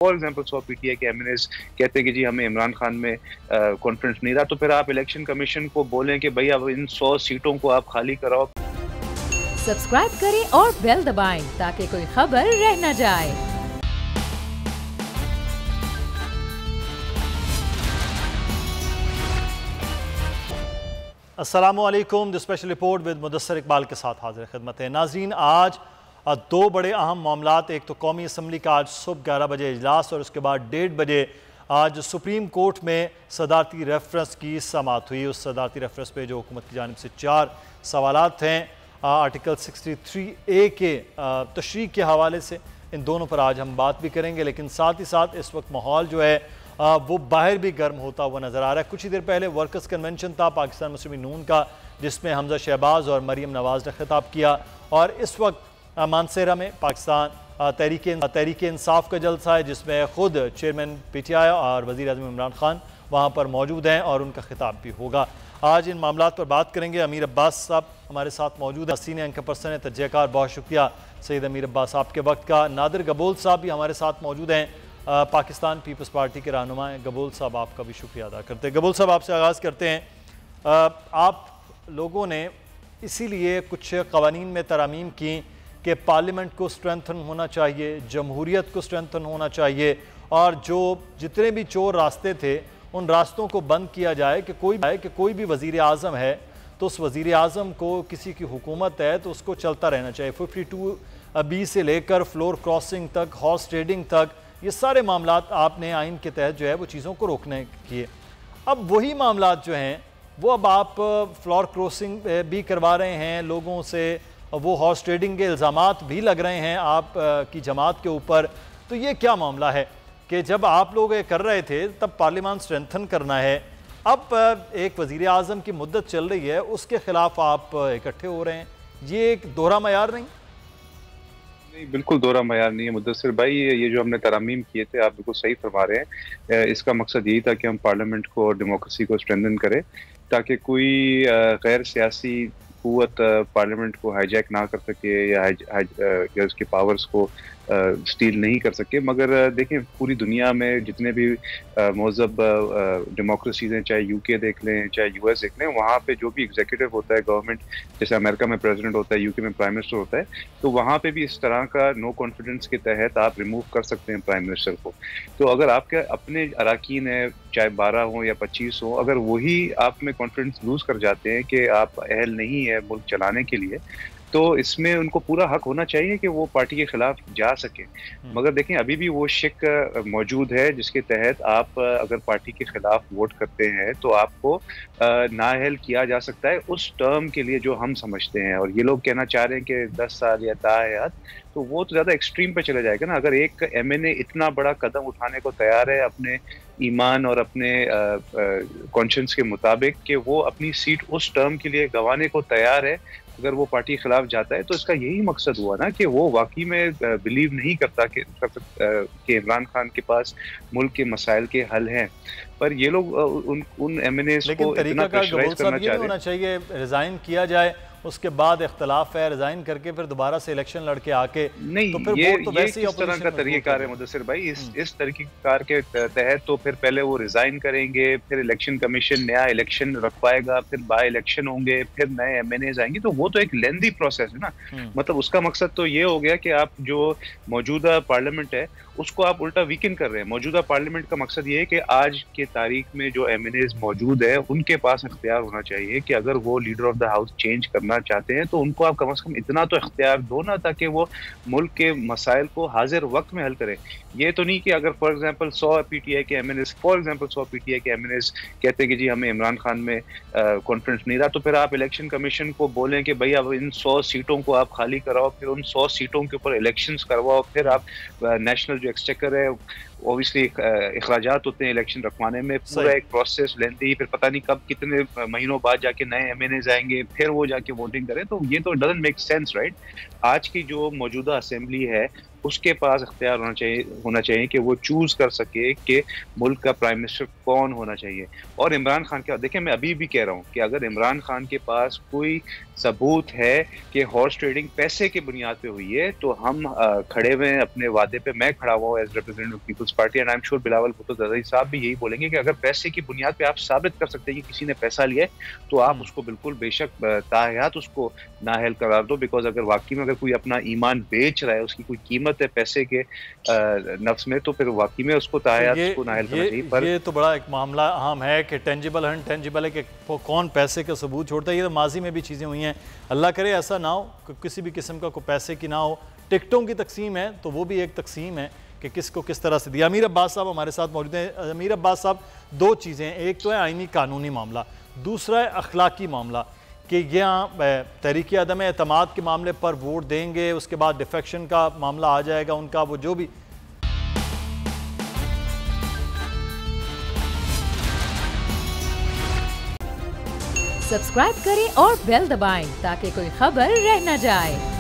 For example 100 PTI के MNS कहते हैं कि जी हमें इमरान खान में कॉन्फिडेंस नहीं रहा, तो फिर आप इलेक्शन कमीशन को बोलें कि भाई अब इन 100 सीटों को आप खाली कराओ। सब्सक्राइब करें और बेल दबाएं ताकि कोई खबर रह न जाए। अस्सलामुअलैकुम। The special report with Mudassar Iqbal के साथ हाजिर खिदमत है। नाजरीन, आज दो बड़े अहम मामलात, एक तो कौमी असम्बली का आज सुबह 11 बजे इजलास और उसके बाद 1:30 बजे आज सुप्रीम कोर्ट में सदारती रेफरेंस की समाअत हुई। उस सदारती रेफरेंस पे जो हुकूमत की जानिब से 4 सवालात हैं आर्टिकल 63A के तशरीह के हवाले से, इन दोनों पर आज हम बात भी करेंगे। लेकिन साथ ही साथ इस वक्त माहौल जो है वो बाहर भी गर्म होता हुआ नज़र आ रहा है। कुछ ही देर पहले वर्कर्स कन्वेंशन था पाकिस्तान मुस्लिम नून का, जिसमें हमजा शहबाज और मरीम नवाज़ ने खिताब किया, और इस वक्त मानसेरा में पाकिस्तान तहरीक इंसाफ का जलसा है, जिसमें खुद चेयरमैन पीटीआई और वज़ीर आज़म इमरान खान वहाँ पर मौजूद हैं और उनका खिताब भी होगा। आज इन मामलात पर बात करेंगे। अमीर अब्बास साहब हमारे साथ मौजूद हैं, सीनियर एंकर पर्सन है, तजज़ियाकार, बहुत शुक्रिया सैयद अमीर अब्बास आपके वक्त का। नादिर गबोल साहब भी हमारे साथ मौजूद हैं, पाकिस्तान पीपल्स पार्टी के रहनुमा हैं। गबोल साहब आपका भी शुक्रिया अदा करते हैं। गबोल साहब आपसे आगाज़ करते हैं। आप लोगों ने इसीलिए कुछ कवानीन में तरमीम की कि पार्लियामेंट को स्ट्रेंथन होना चाहिए, जमहूरियत को स्ट्रेंथन होना चाहिए, और जो जितने भी चोर रास्ते थे उन रास्तों को बंद किया जाए कि कोई भी वज़ीर आज़म है तो उस वज़ीर आज़म को, किसी की हुकूमत है तो उसको चलता रहना चाहिए। 52B से लेकर फ्लोर क्रॉसिंग तक, हॉर्स ट्रेडिंग तक, ये सारे मामलात आपने आइन के तहत जो है वो चीज़ों को रोकने किए। अब वही मामलात जो हैं वो अब आप फ्लोर क्रॉसिंग भी करवा रहे हैं लोगों से, वो हॉर्स ट्रेडिंग के इल्ज़ामात भी लग रहे हैं आप की जमात के ऊपर। तो ये क्या मामला है कि जब आप लोग ये कर रहे थे तब पार्लियामान स्ट्रेंथन करना है, अब एक वज़ीर आज़म की मुद्दत चल रही है उसके ख़िलाफ़ आप इकट्ठे हो रहे हैं, ये एक दोहरा मयार नहीं? नहीं, बिल्कुल दोहरा मयार नहीं है मुदस्सिर भाई। ये जो हमने तरमीम किए थे, आप बिल्कुल सही फरमा रहे हैं। इसका मकसद यही था कि हम पार्लियामेंट को और डेमोक्रेसी को स्ट्रेंथन करें, ताकि कोई गैर सियासी कुव्वत पार्लियामेंट को हाईजैक ना कर सके या उसके पावर्स को स्टील नहीं कर सके। मगर देखें, पूरी दुनिया में जितने भी मौजब डेमोक्रेसीज हैं, चाहे यूके देख लें, चाहे यूएस देख लें, वहाँ पे जो भी एग्जीक्यूटिव होता है, गवर्नमेंट, जैसे अमेरिका में प्रेसिडेंट होता है, यूके में प्राइम मिनिस्टर होता है, तो वहाँ पे भी इस तरह का नो कॉन्फिडेंस के तहत आप रिमूव कर सकते हैं प्राइम मिनिस्टर को। तो अगर आपके अपने अराकीन है, चाहे 12 हो या 25 हो, अगर वही आप में कॉन्फिडेंस लूज कर जाते हैं कि आप अहल नहीं है मुल्क चलाने के लिए, तो इसमें उनको पूरा हक होना चाहिए कि वो पार्टी के खिलाफ जा सके। मगर देखें, अभी भी वो शिक मौजूद है जिसके तहत आप अगर पार्टी के खिलाफ वोट करते हैं तो आपको नाअहल किया जा सकता है उस टर्म के लिए जो हम समझते हैं। और ये लोग कहना चाह रहे हैं कि 10 साल या ताहयात, तो वो तो ज़्यादा एक्सट्रीम पे चले जाएगा ना। अगर एक एमएनए इतना बड़ा कदम उठाने को तैयार है अपने ईमान और अपने कॉन्शियंस के मुताबिक कि वो अपनी सीट उस टर्म के लिए गंवाने को तैयार है, अगर वो पार्टी के खिलाफ जाता है, तो इसका यही मकसद हुआ ना कि वो वाकई में बिलीव नहीं करता कि इमरान खान के पास मुल्क के मसाइल के हल हैं। पर ये लोग उन एमएनएस को इतना प्रेशराइज करना चाह रहे हैं। होना चाहिए रिजाइन किया जाए, उसके बाद इख्तलाफ है, रिजाइन करके फिर दोबारा से इलेक्शन लड़के आके, नहीं, तो फिर ये तो वैसे ही किस तरह का तरीक़ाकार है मुदस्सिर भाई? इस तरीक़ेकार के तहत तो फिर पहले वो रिजाइन करेंगे, फिर इलेक्शन कमीशन नया इलेक्शन रखवाएगा, फिर बाय इलेक्शन होंगे, फिर नए एमएनएज आएंगे, तो वो तो एक लेंदी प्रोसेस है ना। मतलब उसका मकसद तो ये हो गया कि आप जो मौजूदा पार्लियामेंट है उसको आप उल्टा वीकेंड कर रहे हैं। मौजूदा पार्लियामेंट का मकसद ये है कि आज के तारीख में जो एमएनएज मौजूद है उनके पास इख्तियार होना चाहिए कि अगर वो leader of the house change करना चाहते हैं तो उनको आप कम से कम इतना तो इख्तियार दो ना, ताकि वो मुल्क के मसाइल को हाजिर वक्त में हल करें। ये तो नहीं कि अगर फॉर एग्जांपल 100 पीटीआई के एमएनएस कहते हैं कि जी हमें इमरान खान में कॉन्फिडेंस नहीं रहा, तो फिर आप इलेक्शन कमीशन को बोलें कि भाई अब इन 100 सीटों को आप खाली कराओ, फिर उन 100 सीटों के ऊपर इलेक्शंस करवाओ, फिर आप नेशनल जो एक्सचेकर है ऑब्वियसली अखराजात होते हैं इलेक्शन रखवाने में, पूरा एक प्रोसेस लेंथी, फिर पता नहीं कब कितने महीनों बाद जाके नए MNAs आएंगे, फिर वो जाके वोटिंग करें, तो ये तो डजंट मेक सेंस, राइट। आज की जो मौजूदा असेंबली है उसके पास इख्तियार होना चाहिए कि वो चूज कर सके कि मुल्क का प्राइम मिनिस्टर कौन होना चाहिए। और इमरान खान के, देखिए मैं अभी भी कह रहा हूँ कि अगर इमरान खान के पास कोई सबूत है कि हॉर्स ट्रेडिंग पैसे की बुनियाद पे हुई है, तो हम खड़े हुए हैं अपने वादे पे। मैं खड़ा हुआ हूँ as representative Peoples Party, and I am sure Bilawal Bhutto Zardari sahab भी यही बोलेंगे कि अगर पैसे की बुनियाद पे आप साबित कर सकते हैं कि किसी ने पैसा लिया है, तो आप उसको बिल्कुल बेशक ताहयात उसको नाअहल करार दो। बिकॉज अगर वाकई में अगर कोई अपना ईमान बेच रहा है, उसकी कोई कीमत है पैसे के नफ्स में, तो फिर वाकई में उसको ताहयात उसको नाअहल करना चाहिए। पर ये तो बड़ा एक मामला अहम है कि टेंजिबल अनटेंजिबल है कि कौन पैसे का सबूत छोड़ता है। ये तो माजी में भी चीज़ें हुई हैं, अल्लाह करे ऐसा ना हो कि किसी भी किस्म का कोई पैसे की ना हो। टिकटों की तकसीम है तो वो भी एक तकसीम है कि किसको किस तरह से दिया। अमीर अब्बास साहब हमारे साथ मौजूद हैं। अमीर अब्बास साहब, दो चीज़ें, एक तो है आइनी कानूनी मामला, दूसरा है अखलाकी मामला कि यहाँ तहरीक अदम एतमाद के मामले पर वोट देंगे, उसके बाद डिफेक्शन का मामला आ जाएगा उनका, वो जो भी। सब्सक्राइब करें और बेल दबाएं ताकि कोई खबर रह न जाए।